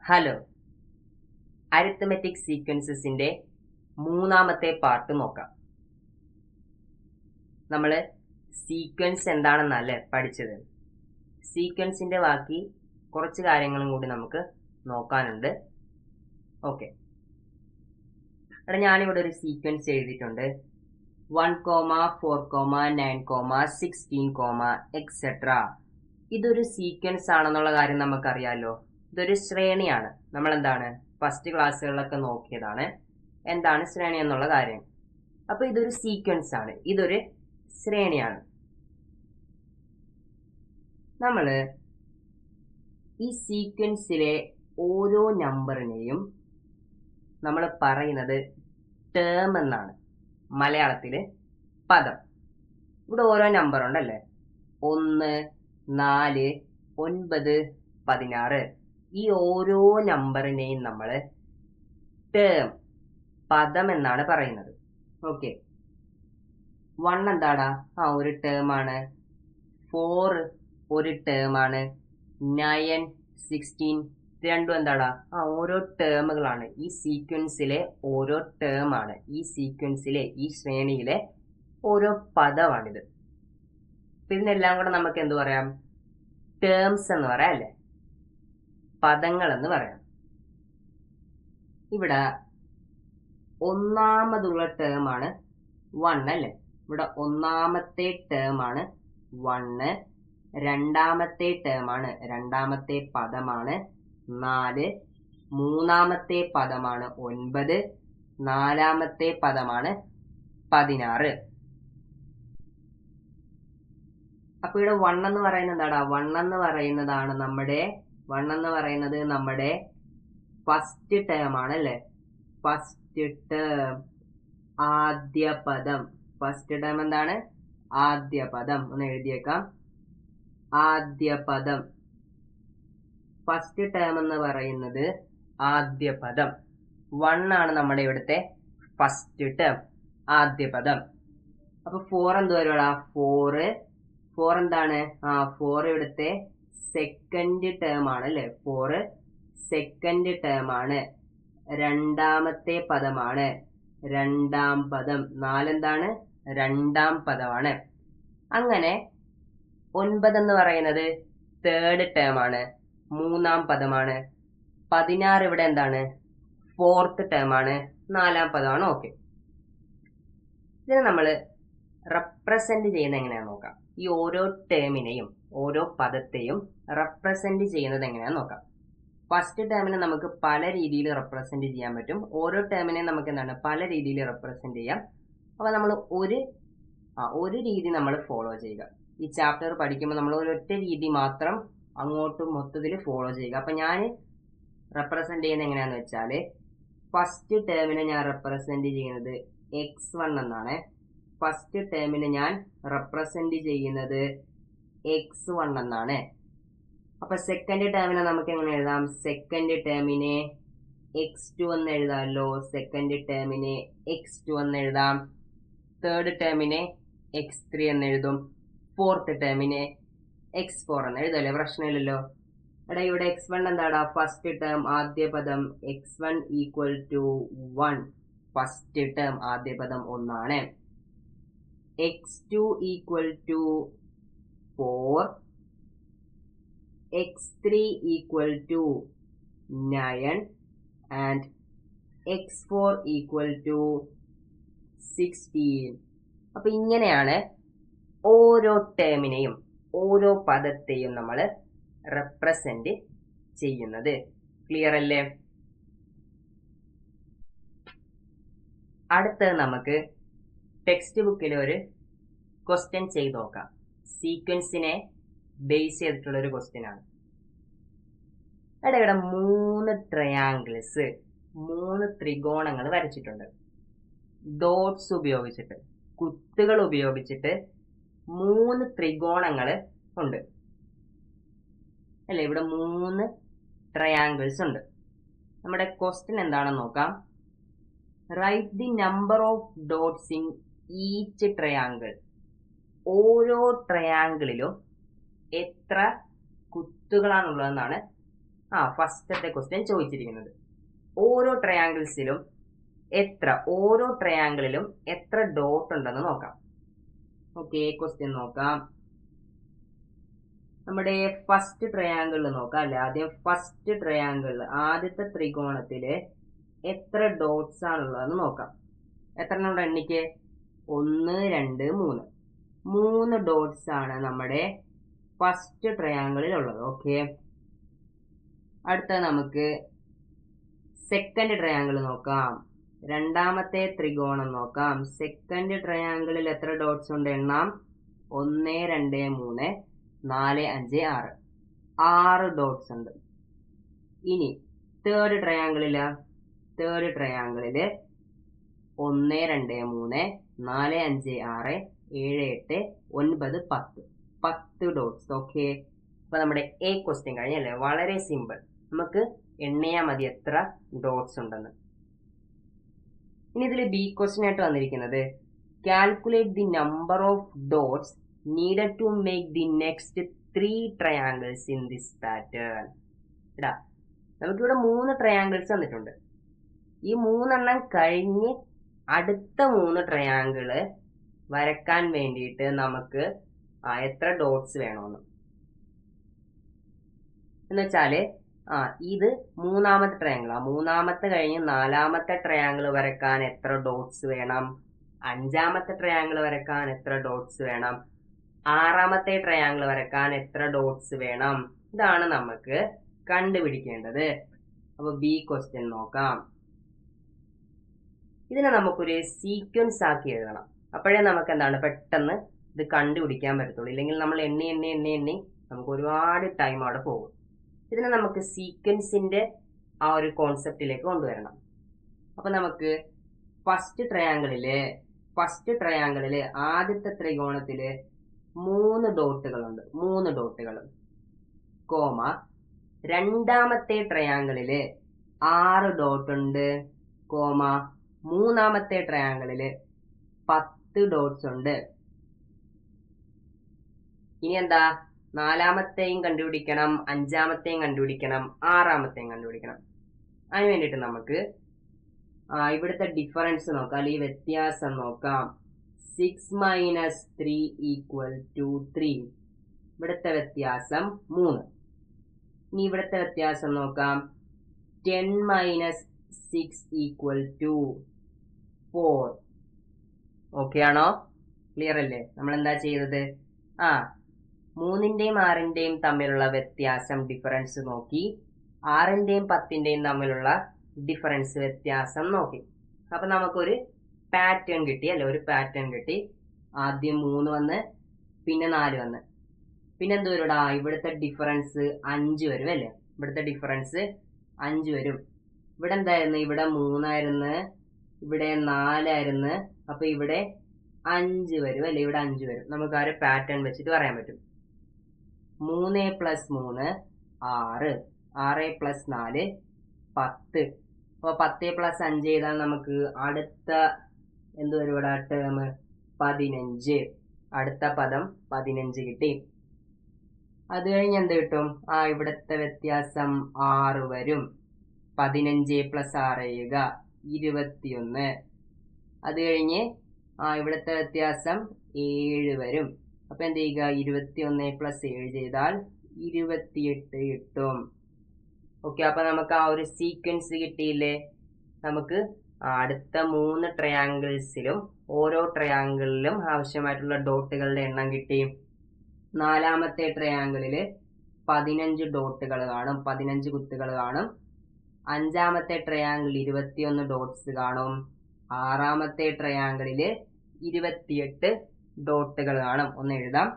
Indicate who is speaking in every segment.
Speaker 1: Hello, arithmetic സീക്വൻസസിന്റെ മൂന്നാമത്തെ part നോക്കാം. നമ്മൾ സീക്വൻസ് എന്താണെന്നല്ലേ പഠിച്ചത്. സീക്വൻസിന്റെ ബാക്കി കുറച്ച് കാര്യങ്ങളും കൂടി നമുക്ക് നോക്കാനുണ്ട്. ഓക്കെ, ഞാനിവിടെ ഒരു സീക്വൻസ് എഴുതിയിട്ടുണ്ട്. 1, 4, 9, 16, എക്സെട്ര. ഇതൊരു സീക്വൻസ് ആണെന്നുള്ള കാര്യം നമുക്കറിയാലോ. ഇതൊരു ശ്രേണിയാണ്. നമ്മൾ എന്താണ് ഫസ്റ്റ് ക്ലാസ്സുകളിലൊക്കെ നോക്കിയതാണ് എന്താണ് ശ്രേണി എന്നുള്ള കാര്യം. അപ്പൊ ഇതൊരു സീക്വൻസ് ആണ്, ഇതൊരു ശ്രേണിയാണ്. നമ്മള് ഈ സീക്വൻസിലെ ഓരോ നമ്പറിനെയും നമ്മൾ പറയുന്നത് ടേം എന്നാണ്. മലയാളത്തില് പദം. ഇവിടെ ഓരോ നമ്പർ ഉണ്ടല്ലേ, 1, 4, 9, 16. ഈ ഓരോ നമ്പറിനെയും നമ്മൾ ടേം, പദം എന്നാണ് പറയുന്നത്. ഓക്കെ, 1 എന്താടാ? ഒരു ടേം ആണ്. 4 ഒരു ടേം ആണ്. 9, 16 രണ്ടും എന്താടാ? ഓരോ ടേമുകളാണ്. ഈ സീക്വൻസിലെ ഓരോ ടേം ആണ്. ഈ സീക്വൻസിലെ ഈ ശ്രേണിയിലെ ഓരോ പദമാണിത്. ഇതിനെല്ലാം കൂടെ നമുക്ക് എന്ത് പറയാം? ടേംസ് എന്ന് പറയാം അല്ലേ, പദങ്ങൾ എന്ന് പറയാം. ഇവിടെ ഒന്നാമതുള്ള ടേം ആണ് 1 അല്ലേ. ഇവിടെ ഒന്നാമത്തെ ടേം ആണ് 1. രണ്ടാമത്തെ ടേം ആണ്, രണ്ടാമത്തെ പദമാണ് 4. മൂന്നാമത്തെ പദമാണ് 9. നാലാമത്തെ പദമാണ് 16. അപ്പൊ ഇവിടെ 1 എന്ന് പറയുന്നത് എന്താടാ? 1 എന്ന് പറയുന്നത് നമ്മുടെ ഫസ്റ്റ് ടേം ആണ് അല്ലേ. ഫസ്റ്റ് ടേം, ആദ്യ പദം. ഫസ്റ്റ് ടേം എന്താണ്? ആദ്യ പദം. ഒന്ന് എഴുതിയേക്കാം, ആദ്യ പദം. ഫസ്റ്റ് ടേം എന്ന് പറയുന്നത് ആദ്യ പദം. 1 ആണ് നമ്മുടെ ഇവിടുത്തെ ഫസ്റ്റ് ടേം, ആദ്യ പദം. അപ്പൊ 4 എന്ത് വരുവാടാ? 4 എന്താണ്? 4 ഇവിടുത്തെ സെക്കൻഡ് ടേം ആണ് അല്ലെ. 4 സെക്കൻഡ് ടേം ആണ്, രണ്ടാമത്തെ പദമാണ്, രണ്ടാം പദം. 4 എന്താണ്? രണ്ടാം പദമാണ്. അങ്ങനെ 9 എന്ന് പറയുന്നത് തേർഡ് ടേം ആണ്, മൂന്നാം പദമാണ്. 16 ഇവിടെ എന്താണ്? ഫോർത്ത് ടേം ആണ്, നാലാം പദമാണ്. ഓക്കെ, ഇതിനെ നമ്മൾ റെപ്രസെന്റ് ചെയ്യുന്നത് എങ്ങനെയാണെന്ന് നോക്കാം. ഈ ഓരോ ടേമിനെയും ഓരോ പദത്തെയും റെപ്രസെന്റ് ചെയ്യുന്നത് എങ്ങനെയാണെന്ന് നോക്കാം. ഫസ്റ്റ് ടേമിനെ നമുക്ക് പല രീതിയിൽ റെപ്രസെന്റ് ചെയ്യാൻ പറ്റും. ഓരോ ടേമിനെ നമുക്ക് എന്താണ് പല രീതിയിൽ റെപ്രസെന്റ് ചെയ്യാം. അപ്പൊ നമ്മൾ ഒരു രീതി നമ്മൾ ഫോളോ ചെയ്യുക. ഈ ചാപ്റ്റർ പഠിക്കുമ്പോൾ നമ്മൾ ഒരൊറ്റ രീതി മാത്രം അങ്ങോട്ടും മൊത്തത്തിൽ ഫോളോ ചെയ്യുക. അപ്പൊ ഞാൻ റെപ്രസെന്റ് ചെയ്യുന്നത് എങ്ങനെയാന്ന് വെച്ചാൽ, ഫസ്റ്റ് ടേമിനെ ഞാൻ റെപ്രസെന്റ് ചെയ്യുന്നത് x1 എന്നാണ്. ഫസ്റ്റ് ടേമിനെ ഞാൻ റെപ്രസെന്റ് ചെയ്യുന്നത് x1 എന്നാണ്. അപ്പൊ സെക്കൻഡ് ടേമിനെ നമുക്ക് എങ്ങനെ എഴുതാം? സെക്കൻഡ് ടേമിനെ x2 എന്ന് എഴുതാമല്ലോ. സെക്കൻഡ് ടേമിനെ x2 എന്ന് എഴുതാം. തേർഡ് ടേമിനെ x3 എന്ന് എഴുതും. ഫോർത്ത് ടേമിനെ x4 എന്ന് എഴുതല്ലേ, പ്രശ്നമില്ലല്ലോ. എടാ, ഇവിടെ x1 എന്താടാ? ഫസ്റ്റ് ടേം, ആദ്യ പദം. x1 equal to 1. First term, ആദ്യ പദം 1 ആണ്. x2 equal to 4. x3 equal to 9 and x4 equal to 16. അപ്പൊ ഇങ്ങനെയാണ് ഓരോ ടേമിനെയും ഓരോ പദത്തെയും നമ്മൾ റെപ്രസെന്റ് ചെയ്യുന്നത്. ക്ലിയർ അല്ലേ? അടുത്തത് നമുക്ക് ടെക്സ്റ്റ് ബുക്കിൽ ഒരു ക്വസ്റ്റ്യൻ ചെയ്ത് നോക്കാം. സീക്വൻസിനെ ബേസ് ചെയ്തിട്ടുള്ള ഒരു ക്വസ്റ്റ്യൻ ആണ്. ഇവിടെ 3 ട്രയാങ്കിൾസ്, 3 ത്രികോണങ്ങൾ വരച്ചിട്ടുണ്ട്. ഡോട്ട്സ് ഉപയോഗിച്ചിട്ട്, കുത്തുകൾ ഉപയോഗിച്ചിട്ട് 3 ത്രികോണങ്ങൾ ഉണ്ട് അല്ലെ. ഇവിടെ 3 ട്രയാങ്കിൾസ് ഉണ്ട്. നമ്മുടെ ക്വസ്റ്റ്യൻ എന്താണെന്ന് നോക്കാം. Right the number of dots in each triangle. ഓരോ ട്രയാങ്കിളിലും എത്ര കുത്തുകളാണുള്ളതെന്നാണ് ഫസ്റ്റത്തെ ക്വസ്റ്റ്യൻ ചോദിച്ചിരിക്കുന്നത് ഓരോ ട്രയാങ്കിളിലും എത്ര ഡോട്ട് ഉണ്ടെന്ന് നോക്കാം. ഓക്കെ, ക്വസ്റ്റ്യൻ നോക്കാം. നമ്മുടെ ഫസ്റ്റ് ട്രയാങ്കിളിൽ നോക്കാം അല്ലെ. ആദ്യം ഫസ്റ്റ് ട്രയാങ്കിളിൽ ആദ്യത്തെ ത്രികോണത്തില് എത്ര ഡോട്ട്സ് ആണുള്ളതെന്ന് നോക്കാം. എത്ര എണ്ണം എണ്ണിക്ക്? 1 2 3 ഡോട്ട്സ് ആണ് നമ്മുടെ ഫസ്റ്റ് ട്രയാങ്കിളിൽ ഉള്ളത്. ഓക്കെ, അടുത്ത നമുക്ക് സെക്കൻഡ് ട്രയാങ്കിൾ നോക്കാം. രണ്ടാമത്തെ ത്രികോണം നോക്കാം. സെക്കൻഡ് ട്രയാങ്കിളിൽ എത്ര ഡോട്ട്സ് ഉണ്ട്? എണ്ണാം. 1 2 3 4 5 6 6 ഡോട്ട്സ് ഉണ്ട്. ഇനി തേർഡ് ട്രയാങ്കിളില് 1 2 3 4 5 6 7 8 9 10 ഡോട്ട്സ്. ഓക്കെ, അപ്പൊ നമ്മുടെ എ ക്വസ്റ്റ്യൻ കഴിഞ്ഞല്ലേ. വളരെ സിമ്പിൾ. നമുക്ക് എണ്ണിയാൽ മതി എത്ര ഡോട്ട്സ് ഉണ്ടെന്ന്. ഇനി ഇതിൽ ബി ക്വസ്റ്റ്യൻ ആയിട്ട് വന്നിരിക്കുന്നത് calculate the number of dots needed to make the next 3 triangles in this pattern. ഇടാ, നമുക്കിവിടെ 3 ട്രയാങ്കിൾസ് തന്നിട്ടുണ്ട്. ഈ 3 എണ്ണം കഴിഞ്ഞ് അടുത്ത 3 ട്രയാങ്കിള് വരക്കാൻ വേണ്ടിയിട്ട് നമുക്ക് എത്ര ഡോട്ട്സ് വേണമെന്ന് എന്നുവെച്ചാല് ഇത് മൂന്നാമത്തെ ട്രയാങ്കിൾ. മൂന്നാമത്തെ കഴിഞ്ഞ് നാലാമത്തെ ട്രയാങ്കിൾ വരക്കാൻ എത്ര ഡോട്ട്സ് വേണം? അഞ്ചാമത്തെ ട്രയാങ്കിൾ വരക്കാൻ എത്ര ഡോട്ട്സ് വേണം? ആറാമത്തെ ട്രയാങ്കിൾ വരക്കാൻ എത്ര ഡോട്ട്സ് വേണം? ഇതാണ് നമുക്ക് കണ്ടുപിടിക്കേണ്ടത്. അപ്പൊ ബി ക്വസ്റ്റ്യൻ നോക്കാം. ഇതിനെ നമുക്കൊരു സീക്വൻസ് ആക്കി എഴുതണം. അപ്പോഴേ നമുക്ക് എന്താണ് പെട്ടെന്ന് ഇത് കണ്ടുപിടിക്കാൻ പറ്റത്തുള്ളൂ. ഇല്ലെങ്കിൽ നമ്മൾ എണ്ണി നമുക്ക് ഒരുപാട് ടൈം അവിടെ പോകും. ഇതിനെ നമുക്ക് സീക്വൻസിന്റെ ഒരു കോൺസെപ്റ്റിലേക്ക് കൊണ്ടുവരണം. അപ്പൊ നമുക്ക് ഫസ്റ്റ് ട്രയാങ്കിളില് ആദ്യത്തെ ത്രികോണത്തില് 3 ഡോട്ടുകളുണ്ട്. 3 ഡോട്ടുകൾ കോമ. രണ്ടാമത്തെ ട്രയാങ്കിളില് 6 ഡോട്ട് ഉണ്ട് കോമ. മൂന്നാമത്തെ ട്രയാങ്കിളില് 10 ഡോട്ട്സ് ഉണ്ട്. ഇനി എന്താ? നാലാമത്തെയും കണ്ടുപിടിക്കണം, അഞ്ചാമത്തെയും കണ്ടുപിടിക്കണം, ആറാമത്തെയും കണ്ടുപിടിക്കണം. അതിന് വേണ്ടിയിട്ട് നമുക്ക് ഇവിടുത്തെ ഡിഫറൻസ് നോക്കാം, അല്ലെങ്കിൽ വ്യത്യാസം നോക്കാം. 6 - 3 = 3. ഇവിടുത്തെ വ്യത്യാസം 3. ഇനി ഇവിടുത്തെ വ്യത്യാസം നോക്കാം. 10 - 6 = 4. ഓക്കെ ആണോ? ക്ലിയർ അല്ലേ? നമ്മൾ എന്താ ചെയ്തത്? 3ന്റെയും 6ന്റെയും തമ്മിലുള്ള വ്യത്യാസം ഡിഫറൻസ് നോക്കി. 6ന്റെയും 10ന്റെയും തമ്മിലുള്ള ഡിഫറൻസ് വ്യത്യാസം നോക്കി. അപ്പൊ നമുക്കൊരു പാറ്റേൺ കിട്ടി അല്ലെ. ഒരു പാറ്റേൺ കിട്ടി. ആദ്യം 3 വന്ന്, പിന്നെ 4 വന്ന്, പിന്നെ എന്ത് വരും? ഇവിടുത്തെ ഡിഫറൻസ് 5 വരും അല്ലെ. ഇവിടുത്തെ ഡിഫറൻസ് 5 വരും. ഇവിടെ എന്തായിരുന്നു? ഇവിടെ 3 ആയിരുന്നു, ഇവിടെ 4 ആയിരുന്നു. അപ്പൊ ഇവിടെ 5 വരും അല്ലെ. ഇവിടെ 5 വരും. നമുക്ക് ആ ഒരു പാറ്റേൺ വെച്ചിട്ട് പറയാൻ പറ്റും. 3 + 3 6, 6 + 4 10. അപ്പൊ 10 + 5 ചെയ്താൽ നമുക്ക് അടുത്ത എന്ത് വരും? ഇവിടെ ടേം 15. അടുത്ത പദം 15 കിട്ടി. അത് കഴിഞ്ഞ് എന്ത് കിട്ടും? ഇവിടുത്തെ വ്യത്യാസം 6 വരും. 15 + 6 ചെയ്യുക 21. അത് കഴിഞ്ഞ് ഇവിടുത്തെ വ്യത്യാസം 7 വരും. അപ്പൊ എന്ത് ചെയ്യുക? 21 + 7 ചെയ്താൽ 28 കിട്ടും. ഓക്കെ, അപ്പൊ നമുക്ക് ആ ഒരു സീക്വൻസ് കിട്ടിയില്ലേ? നമുക്ക് അടുത്ത 3 ട്രയാങ്കിൾസിലും ഓരോ ട്രയാങ്കിളിലും ആവശ്യമായിട്ടുള്ള ഡോട്ടുകളുടെ എണ്ണം കിട്ടി. നാലാമത്തെ ട്രയാങ്കിളില് 15 ഡോട്ടുകൾ കാണും, 15 കുത്തുകൾ കാണും. അഞ്ചാമത്തെ ട്രയാങ്കിൾ 21 ഡോട്ട്സ് കാണും. ആറാമത്തെ ട്രയാങ്കിളില് 28 ഡോട്ടുകൾ കാണും. ഒന്ന് എഴുതാം.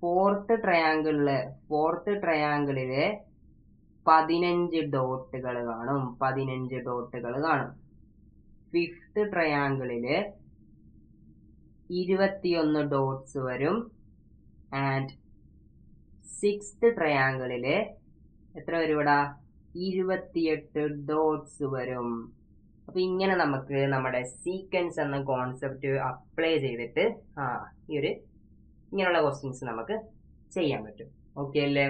Speaker 1: ഫോർത്ത് ട്രയാങ്കിളില് 15 ഡോട്ടുകൾ കാണും, 15 ഡോട്ടുകൾ കാണും. ഫിഫ്ത്ത് ട്രയാങ്കിളില് 21 ഡോട്ട്സ് വരും. ആൻഡ് സിക്സ്ത് ട്രയാങ്കിളില് എത്ര വരും? ഇവിടെ 28 ഡോട്ട്സ് വരും. അപ്പൊ ഇങ്ങനെ നമുക്ക് നമ്മുടെ സീക്വൻസ് എന്ന കോൺസെപ്റ്റ് അപ്ലൈ ചെയ്തിട്ട് ഇങ്ങനെയുള്ള ക്വസ്റ്റ്യൻസ് നമുക്ക് ചെയ്യാൻ പറ്റും. ഓക്കെ അല്ലേ?